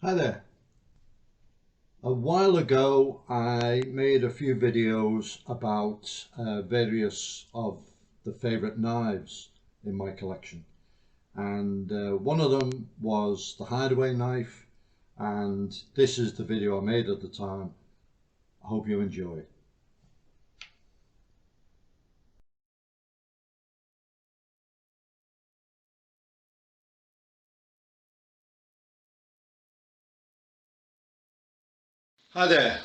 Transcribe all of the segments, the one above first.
Hi there. A while ago I made a few videos about various of the favourite knives in my collection, and one of them was the Hideaway knife, and this is the video I made at the time. I hope you enjoy. Hi there,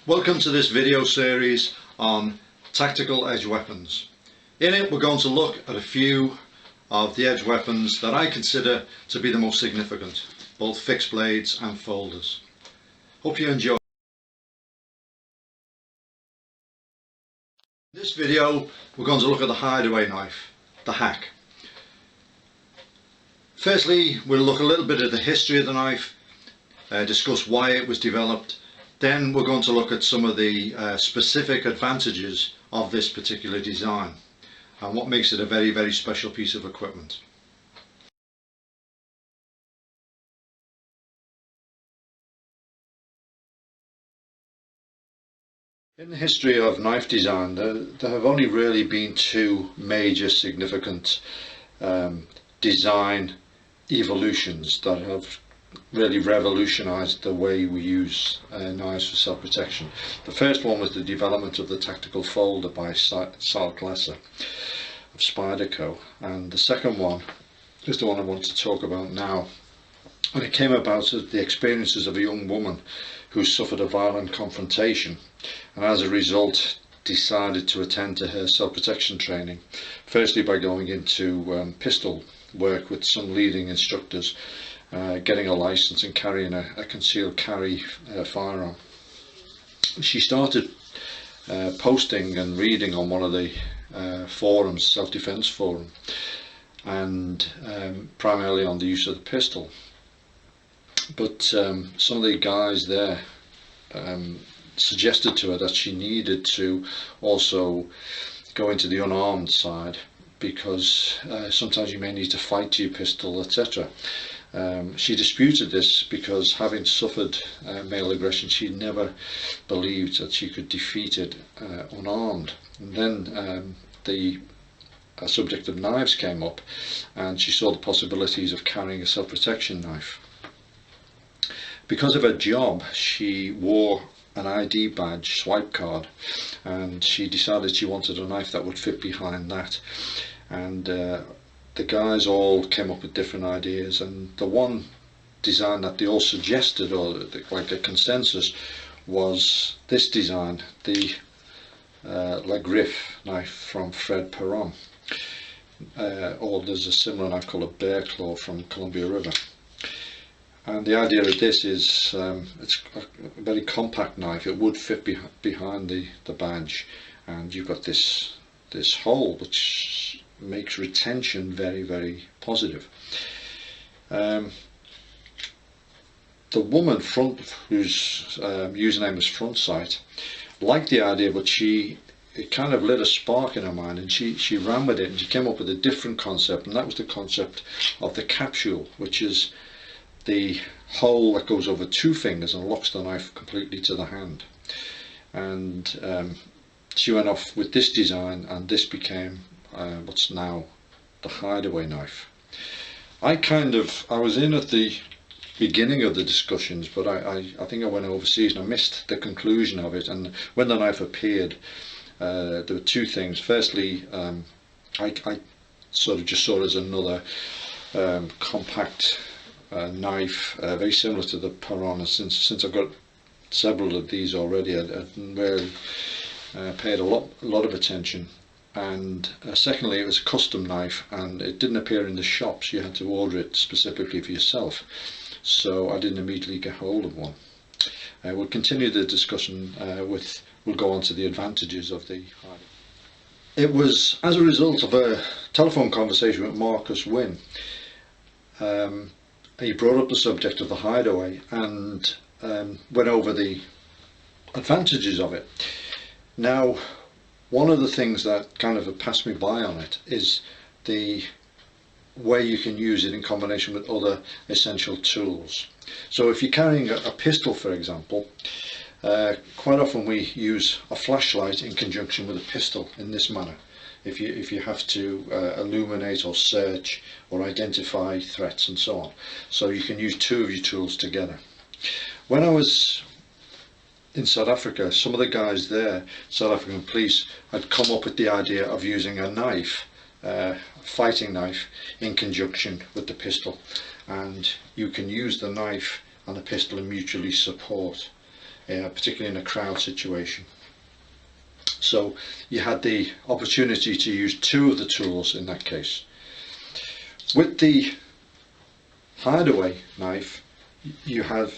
welcome to this video series on tactical edge weapons. In it we're going to look at a few of the edge weapons that I consider to be the most significant, both fixed blades and folders. Hope you enjoy. In this video we're going to look at the Hideaway knife, the hack. Firstly, we'll look a little bit at the history of the knife, discuss why it was developed. Then we're going to look at some of the specific advantages of this particular design and what makes it a very, very special piece of equipment. In the history of knife design, there have only really been two major significant design evolutions that have really revolutionized the way we use knives for self-protection. The first one was the development of the tactical folder by Sal Glesser of Spyderco, and the second one is the one I want to talk about now. And it came about as the experiences of a young woman who suffered a violent confrontation, and as a result decided to attend to her self-protection training, firstly by going into pistol work with some leading instructors, getting a license and carrying a concealed carry firearm. She started posting and reading on one of the forums, self-defense forum, and primarily on the use of the pistol. But some of the guys there suggested to her that she needed to also go into the unarmed side, because sometimes you may need to fight to your pistol, etc. She disputed this because, having suffered male aggression, she never believed that she could defeat it unarmed. And then the subject of knives came up, and she saw the possibilities of carrying a self-protection knife. Because of her job, she wore an ID badge, swipe card, and she decided she wanted a knife that would fit behind that. And the guys all came up with different ideas, and the one design that they all suggested, or like a consensus, was this design, the La Griffe knife from Fred Perron, or there's a similar knife called a Bear Claw from Columbia River. And the idea of this is it's a very compact knife. It would fit behind the badge, and you've got this hole which makes retention very, very positive. The woman whose username was Frontsight liked the idea, but it kind of lit a spark in her mind, and she ran with it, and she came up with a different concept, and that was the concept of the capsule, which is the hole that goes over two fingers and locks the knife completely to the hand. And she went off with this design, and this became what's now the Hideaway knife. I was in at the beginning of the discussions, but I think I went overseas and I missed the conclusion of it. And when the knife appeared, there were two things. Firstly, I sort of just saw it as another compact knife, very similar to the Perron. Since I've got several of these already, I really paid a lot of attention. And secondly, it was a custom knife, and it didn't appear in the shops. You had to order it specifically for yourself, so I didn't immediately get hold of one. We'll continue the discussion we'll go on to the advantages of the Hideaway. It was as a result of a telephone conversation with Marcus Wynn. He brought up the subject of the Hideaway and went over the advantages of it. Now, one of the things that kind of passed me by on it is the way you can use it in combination with other essential tools. So if you're carrying a pistol, for example, quite often we use a flashlight in conjunction with a pistol in this manner. If you have to illuminate or search or identify threats and so on. So you can use two of your tools together. When I was in South Africa, some of the guys there, South African police, had come up with the idea of using a knife, fighting knife, in conjunction with the pistol, and you can use the knife and the pistol and mutually support, particularly in a crowd situation. So you had the opportunity to use two of the tools in that case. With the Hideaway knife, you have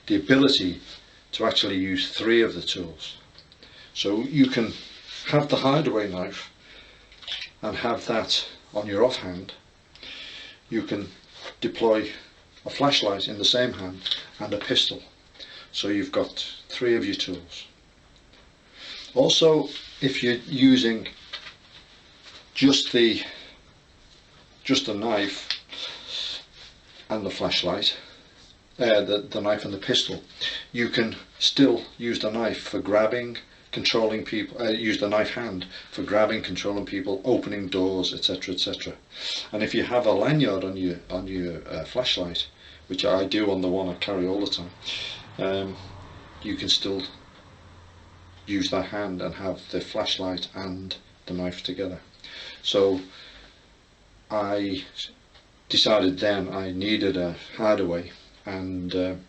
the ability to actually use three of the tools. So you can have the Hideaway knife and have that on your offhand. You can deploy a flashlight in the same hand and a pistol. So you've got three of your tools. Also, if you're using just the knife and the flashlight, the knife and the pistol, you can still use the knife for grabbing, controlling people, use the knife hand for grabbing, controlling people, opening doors, etc., etc. And if you have a lanyard on your flashlight, which I do on the one I carry all the time, you can still use that hand and have the flashlight and the knife together. So I decided then I needed a Hideaway, and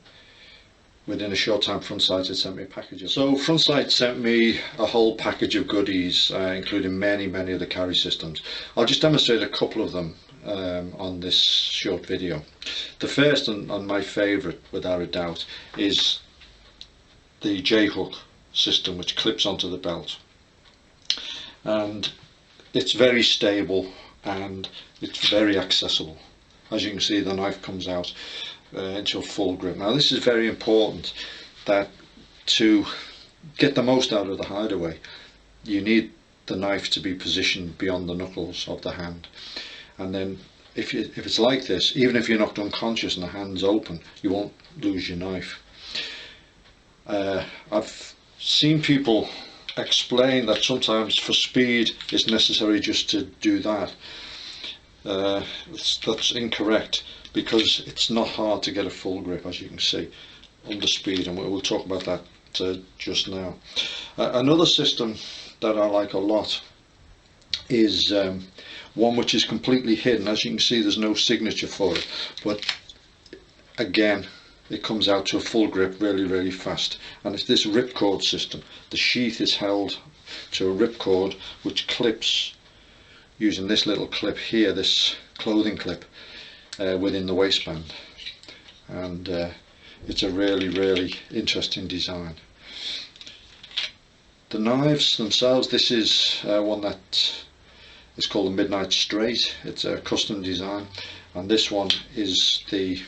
within a short time Frontsight had sent me a package. So Frontsight sent me a whole package of goodies, including many of the carry systems. I'll just demonstrate a couple of them on this short video. The first and my favourite, without a doubt, is the J-hook system, which clips onto the belt, and it's very stable and it's very accessible. As you can see, the knife comes out into a full grip. Now this is very important, that to get the most out of the Hideaway you need the knife to be positioned beyond the knuckles of the hand, and then if it's like this, even if you're knocked unconscious and the hand's open, you won't lose your knife. I've seen people explain that sometimes for speed it's necessary just to do that. That's incorrect, because it's not hard to get a full grip, as you can see, under speed, and we'll talk about that just now. Another system that I like a lot is one which is completely hidden. As you can see, there's no signature for it, but again it comes out to a full grip really fast, and it's this ripcord system. The sheath is held to a ripcord which clips using this little clip here, this clothing clip, within the waistband, and it's a really interesting design. The knives themselves, this is one that is called the Midnight Straight. It's a custom design, and this one is the,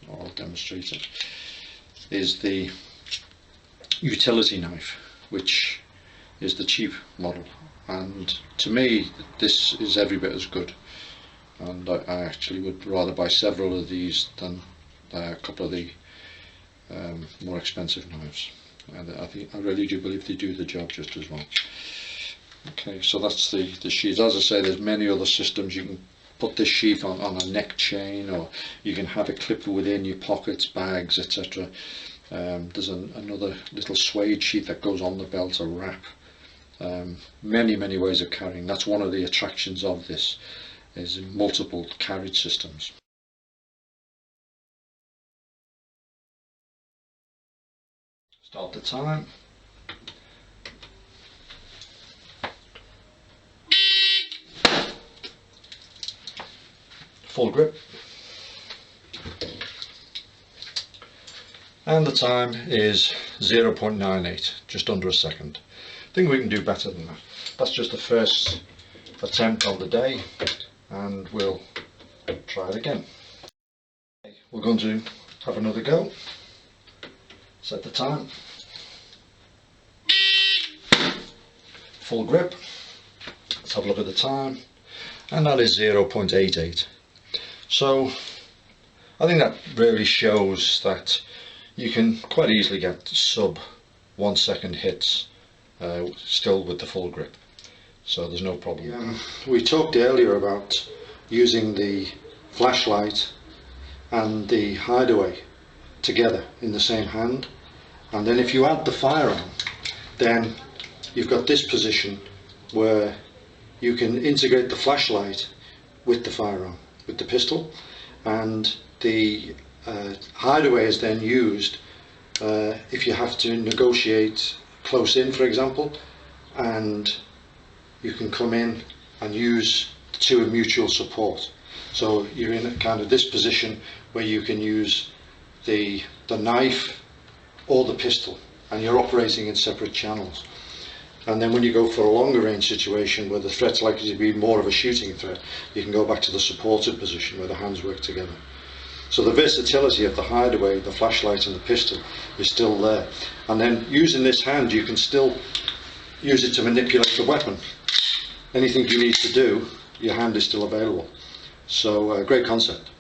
I'll demonstrate it, is the utility knife, which is the cheap model, and to me this is every bit as good, and I actually would rather buy several of these than a couple of the more expensive knives. And I really do believe they do the job just as well. Okay, so that's the sheath. As I say, there's many other systems. You can put this sheath on a neck chain, or you can have it clipped within your pockets, bags, etc. There's another little suede sheath that goes on the belt, a wrap. Many ways of carrying. That's one of the attractions of this, is multiple carriage systems. Start the time. Full grip. And the time is 0.98, just under a second. I think we can do better than that. That's just the first attempt on the day, and we'll try it again. We're going to have another go. Set the time. Full grip. Let's have a look at the time, and that is 0.88. So I think that really shows that you can quite easily get sub 1 second hits still with the full grip, so there's no problem. We talked earlier about using the flashlight and the Hideaway together in the same hand, and then if you add the firearm, then you've got this position where you can integrate the flashlight with the firearm, with the pistol, and the Hideaway is then used if you have to negotiate close in, for example, and you can come in and use the two in mutual support. So you're in kind of this position where you can use the knife or the pistol, and you're operating in separate channels. And then when you go for a longer range situation where the threat's likely to be more of a shooting threat, you can go back to the supported position where the hands work together. So the versatility of the Hideaway, the flashlight and the pistol is still there. And then using this hand, you can still use it to manipulate the weapon. Anything you need to do, your hand is still available. So great concept.